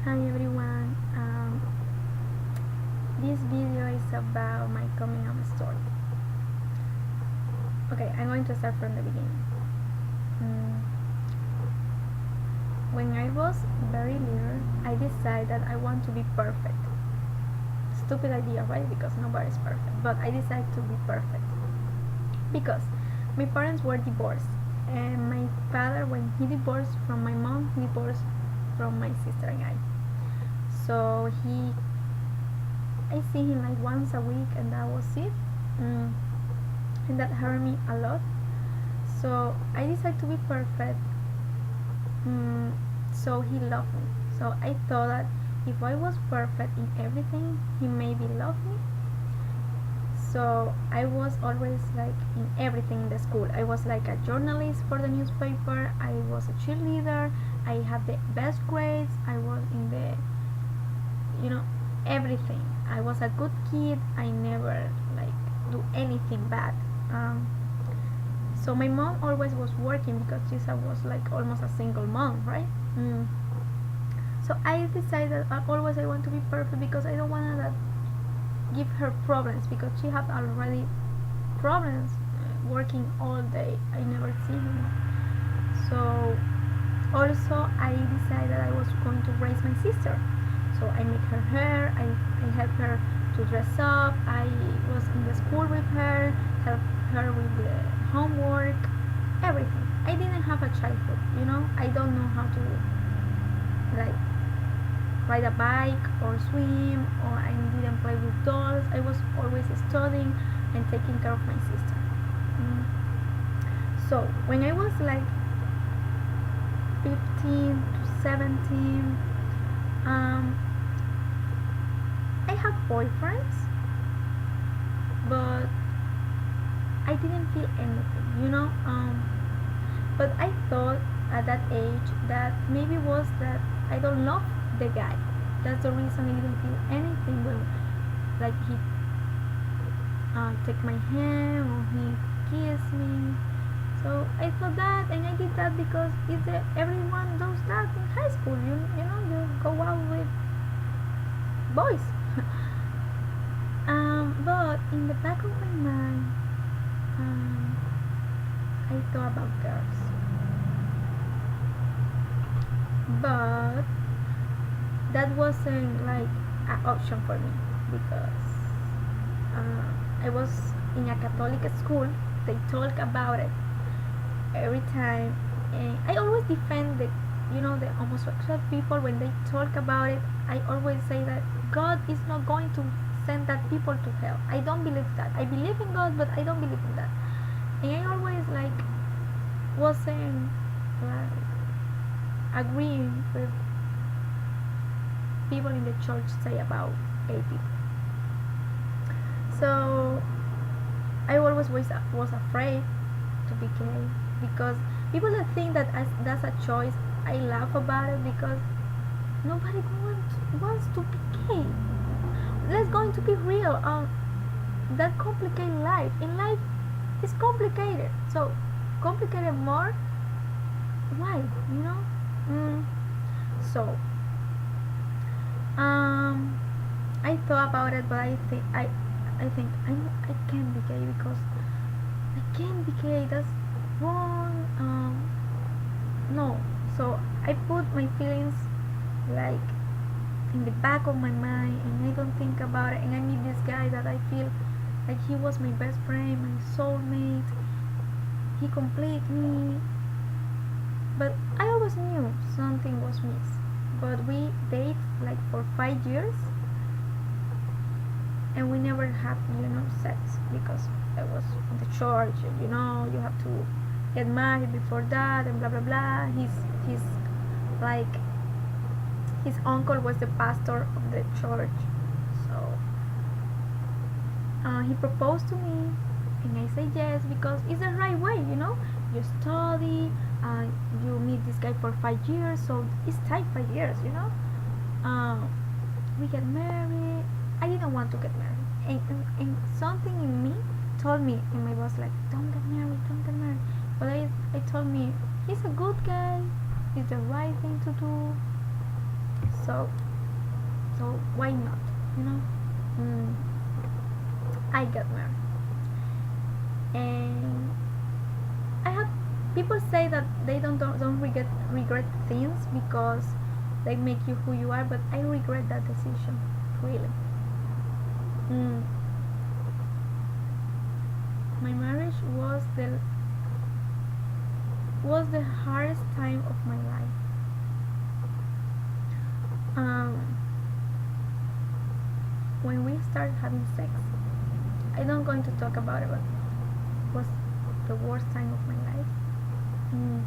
Hi everyone. This video is about my coming out story. Okay, I'm going to start from the beginning. Mm, when I was very little, I decided that I want to be perfect. Stupid idea, right? Because nobody's perfect. But I decided to be perfect because my parents were divorced, and my father, when he divorced from my mom, he divorced from my sister and I. So I see him like once a week, and that was it. Mm, and that hurt me a lot. So I decided to be perfect. Mm, so he loved me. So I thought that if I was perfect in everything, he maybe loved me. So I was always like in everything in the school. I was like a journalist for the newspaper. I was a cheerleader. I had the best grades. I was in the, you know, everything. I was a good kid. I never like do anything bad. So my mom always was working because she's was like almost a single mom, right? So I decided always I want to be perfect because I don't want to give her problems because she had already problems working all day. I never see him. So also I decided I was going to raise my sister. So I make her hair. I help her to dress up. I was in the school with her, help her with the homework, everything. I didn't have a childhood, I don't know how to like ride a bike or swim, or I didn't play with dolls. I was always studying and taking care of my sister. Mm. So when I was like 15 to 17, I have boyfriends, but I didn't feel anything. But I thought at that age that maybe was that I don't love the guy. That's the reason I didn't feel anything when, like, he take my hand or he kissed me. So I thought that, and I did that because everyone does that in high school. You go out with boys. But in the back of my mind, I thought about girls. But that wasn't like an option for me because I was in a Catholic school. They talk about it every time, and I always defend the homosexual people when they talk about it. I always say that God is not going to send that people to hell. I don't believe that. I believe in God, but I don't believe in that. And I always like wasn't like agreeing with people in the church say about gay people. So I always was afraid to be gay because people that think that that's a choice, I laugh about it because nobody wants to be gay. Let's going to be real. That complicated life. In life, it's complicated. So complicated more. Why? So I thought about it, but I can't be gay because I can't be gay. That's wrong. No. So I put my feelings like in the back of my mind, and I don't think about it. And I meet this guy that I feel like he was my best friend, my soulmate. He complete me. But I always knew something was missed. But we dated like for 5 years, and we never had sex because I was in the church. You have to get married before that, and blah blah blah. He's like his uncle was the pastor of the church, so he proposed to me, and I say yes because it's the right way. You study, you meet this guy for 5 years, so it's time 5 years. We get married. I didn't want to get married, and something in me told me, and my boss like, don't get married. But I told me he's a good guy, it's the right thing to do. So why not, you know? mm, I got married, and I have people say that they don't regret things because they make you who you are, but I regret that decision, really. mm, my marriage was the hardest time of my life. um, when we started having sex, I don't going to talk about it, but it was the worst time of my life. mm.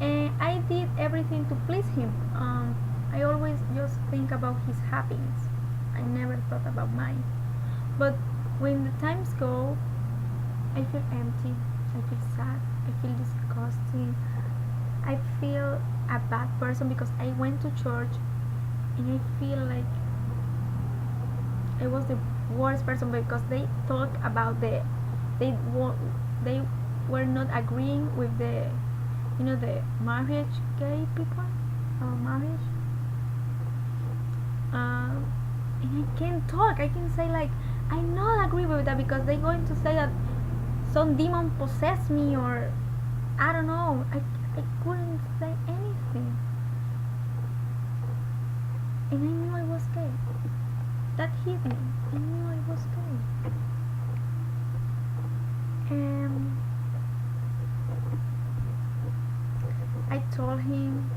And I did everything to please him. I always just think about his happiness. I never thought about mine. But when the times go, I feel empty. I feel sad. I feel disgusting. I feel a bad person because I went to church and I feel like I was the worst person because they talk about they they were not agreeing with the marriage, gay people or marriage. And I can't talk. I can say like I not agree with that because they're going to say that some demon possessed me or I don't know. I couldn't say anything, and I knew I was gay. That hit me. I knew I was gay. And I told him.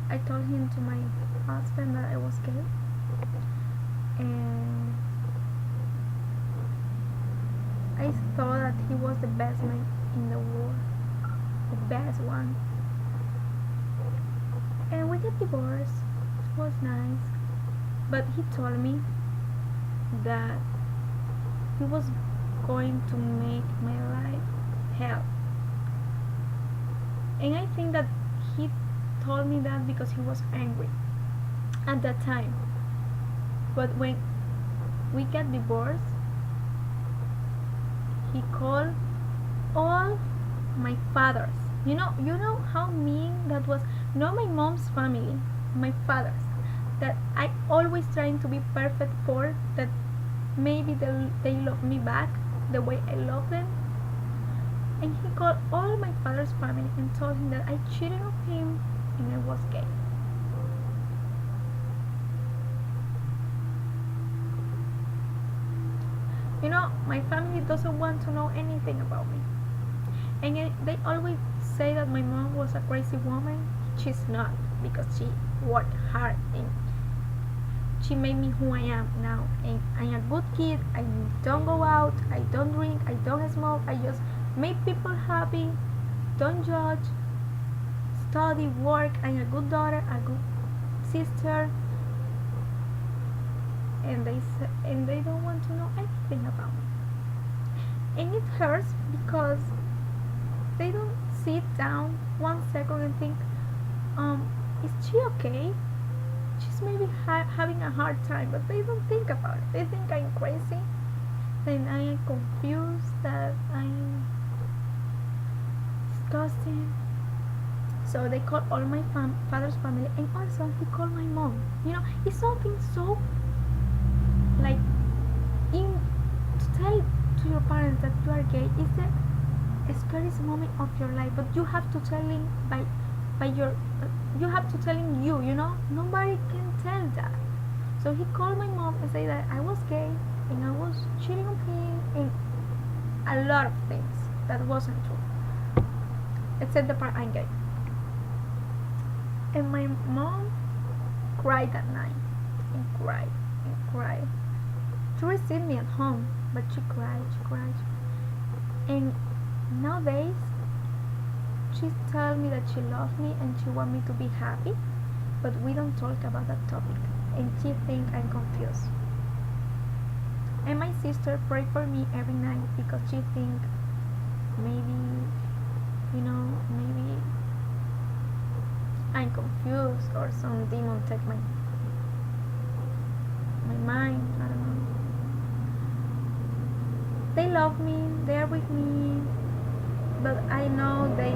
I told him to my husband that I was gay, and I thought that he was the best man in the world, the best one. And we got divorced. It was nice, but he told me that he was going to make my life hell. And I think that he told me that because he was angry at that time. But when we got divorced, he called all my fathers. You know how mean that was. Not my mom's family, my father's. That I always trying to be perfect for. That maybe they love me back the way I love them. And he called all my father's family and told him that I cheated on him and I was gay. My family doesn't want to know anything about me. And they always say that my mom was a crazy woman. She's not, because she worked hard and she made me who I am now. And I'm a good kid. I don't go out. I don't drink. I don't smoke. I just make people happy. Don't judge. Study, work. I'm a good daughter, a good sister. And they don't want to know anything about me. And it hurts because they don't sit down 1 second and think, is she okay? She's maybe having a hard time, but they don't think about it. They think I'm crazy, then I am confused, that I'm disgusting. So they call all my father's family, and also he called my mom. It's something so like to tell to your parents that you are gay is the scariest moment of your life, but you have to tell him by your you have to tell him nobody can tell that. So he called my mom and said that I was gay and I was cheating on him and a lot of things that wasn't true, except the part I'm gay. And my mom cried that night and cried and cried. She received me at home, but she cried. And nowadays she tells me that she loves me and she wants me to be happy, but we don't talk about that topic, and she thinks I'm confused. And my sister pray for me every night because she thinks maybe I'm confused or some demon take my mind. I don't know. They love me, they are with me, but I know they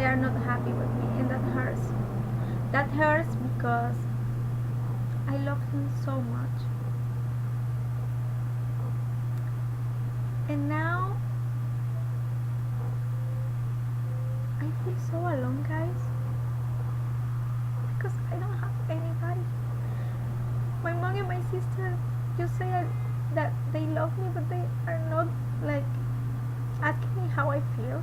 they are not happy with me, and that hurts. That hurts because I love them so much. And now I feel so alone, guys, because I don't have anybody. My mom and my sister just say that they love me, but they are not like asking me how I feel.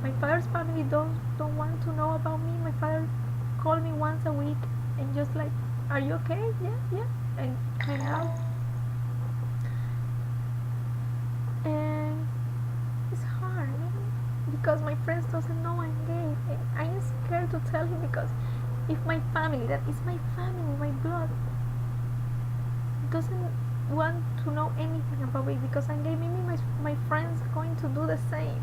My father's family don't want to know about me. My father called me once a week and just like, are you okay? Yeah, and hang out. And it's hard, because my friends doesn't know I'm gay, and I'm scared to tell him, because if my family, that is my family, my blood, doesn't want to know anything about it because I'm gay, maybe my friends are going to do the same.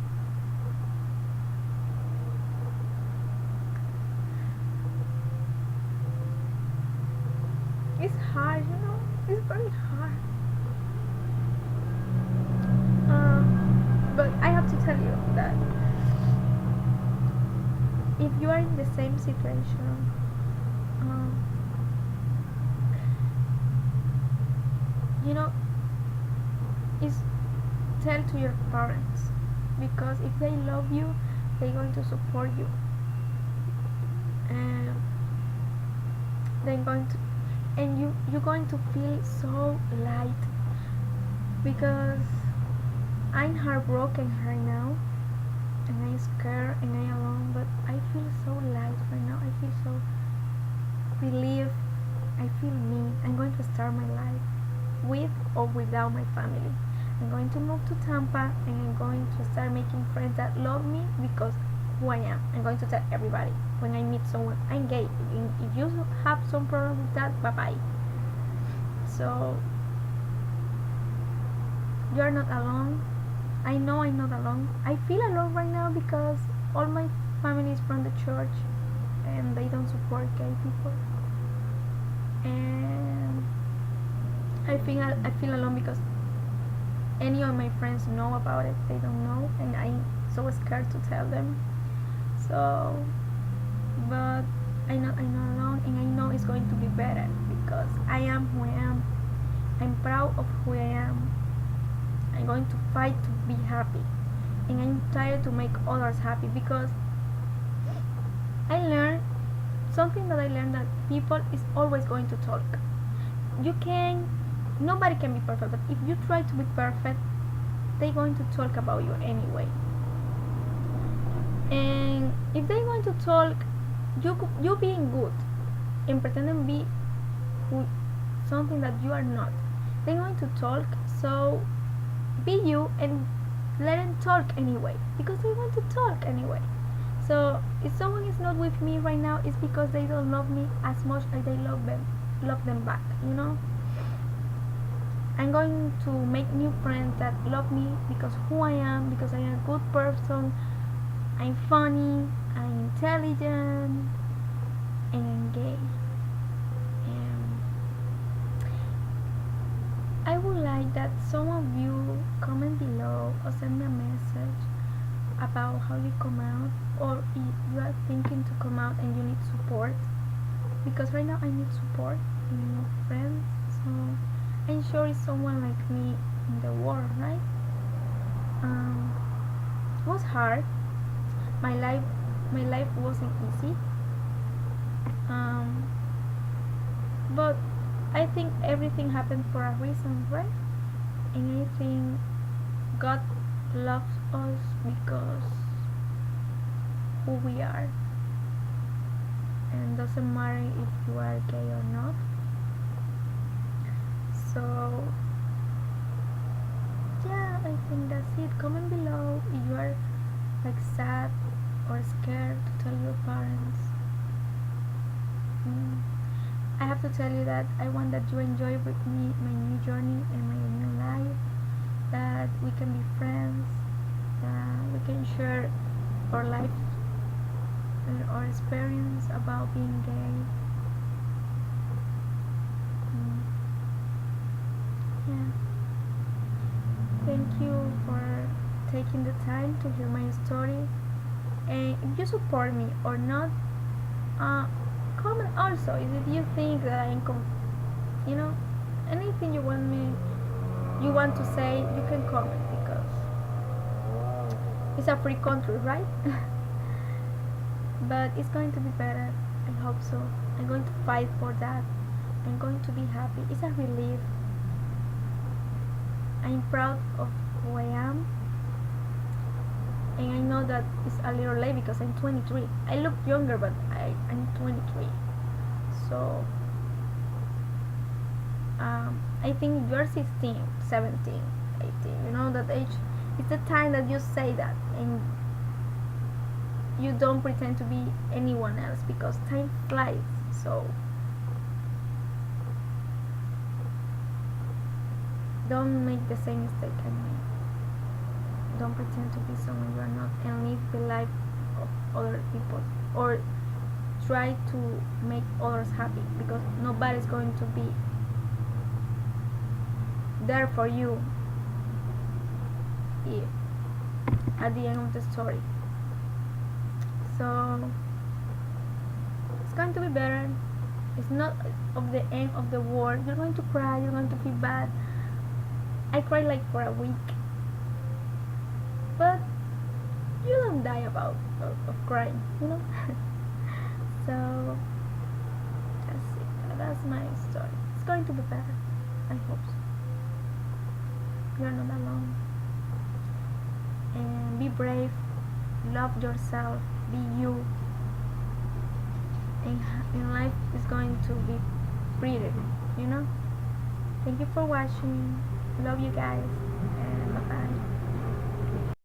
It's hard, it's very hard. But I have to tell you that if you are in the same situation, is tell to your parents, because if they love you, they're going to support you, and they're going to, and you're going to feel so light, because I'm heartbroken right now, and I'm scared and I'm alone, but I feel so light right now. I feel so relieved. I feel me. I'm going to start my life with or without my family. I'm going to move to Tampa, and I'm going to start making friends that love me because who I am. I'm going to tell everybody when I meet someone, I'm gay. If you have some problem with that, bye-bye. So you're not alone. I know I'm not alone. I feel alone right now because all my family is from the church and they don't support gay people. And I feel alone because any of my friends know about it. They don't know, and I'm so scared to tell them. So, but I'm not alone, and I know it's going to be better because I am who I am. I'm proud of who I am. I'm going to fight to be happy, and I'm tired to make others happy, because I learned something that people is always going to talk. Nobody can be perfect, but if you try to be perfect, they're going to talk about you anyway. And if they're going to talk, you being good and pretending to be something that you are not, they're going to talk. So be you and let them talk anyway, because they want to talk anyway. So if someone is not with me right now, it's because they don't love me as much as they love them back. I'm going to make new friends that love me because who I am, because I am a good person, I'm funny, I'm intelligent, and I'm gay. I would like that some of you comment below or send me a message about how you come out, or if you are thinking to come out and you need support, because right now I need support, I need friends. So I'm sure it's someone like me in the world, right? It was hard. My life wasn't easy. But I think everything happened for a reason, right? And I think God loves us because who we are, and doesn't matter if you are gay or not. So yeah, I think that's it. Comment below if you are like sad or scared to tell your parents. I have to tell you that I want that you enjoy with me my new journey and my new life, that we can be friends, that we can share our life, our experience about being gay. Yeah. Thank you for taking the time to hear my story, And if you support me or not, comment also. If you think that you know, anything you want to say, you can comment because it's a free country, right? But it's going to be better. I hope so. I'm going to fight for that. I'm going to be happy. It's a relief. I'm proud of who I am. And I know that it's a little late because I'm 23. I look younger, but I'm 23. So, I think you're 16, 17, 18. You know that age. It's the time that you say that. And you don't pretend to be anyone else because time flies. So don't make the same mistake I made. Don't pretend to be someone you are not and live the life of other people, or try to make others happy, because nobody's going to be there for you if at the end of the story. So it's going to be better. It's not of the end of the world. You're going to cry, you're going to feel bad. I cried like for a week, but you don't die of crying, you know. So that's it. That's my story. It's going to be better. I hope so. You're not alone. And be brave. Love yourself. Be you. And life is going to be pretty, you know. Thank you for watching. Love you guys, and bye bye.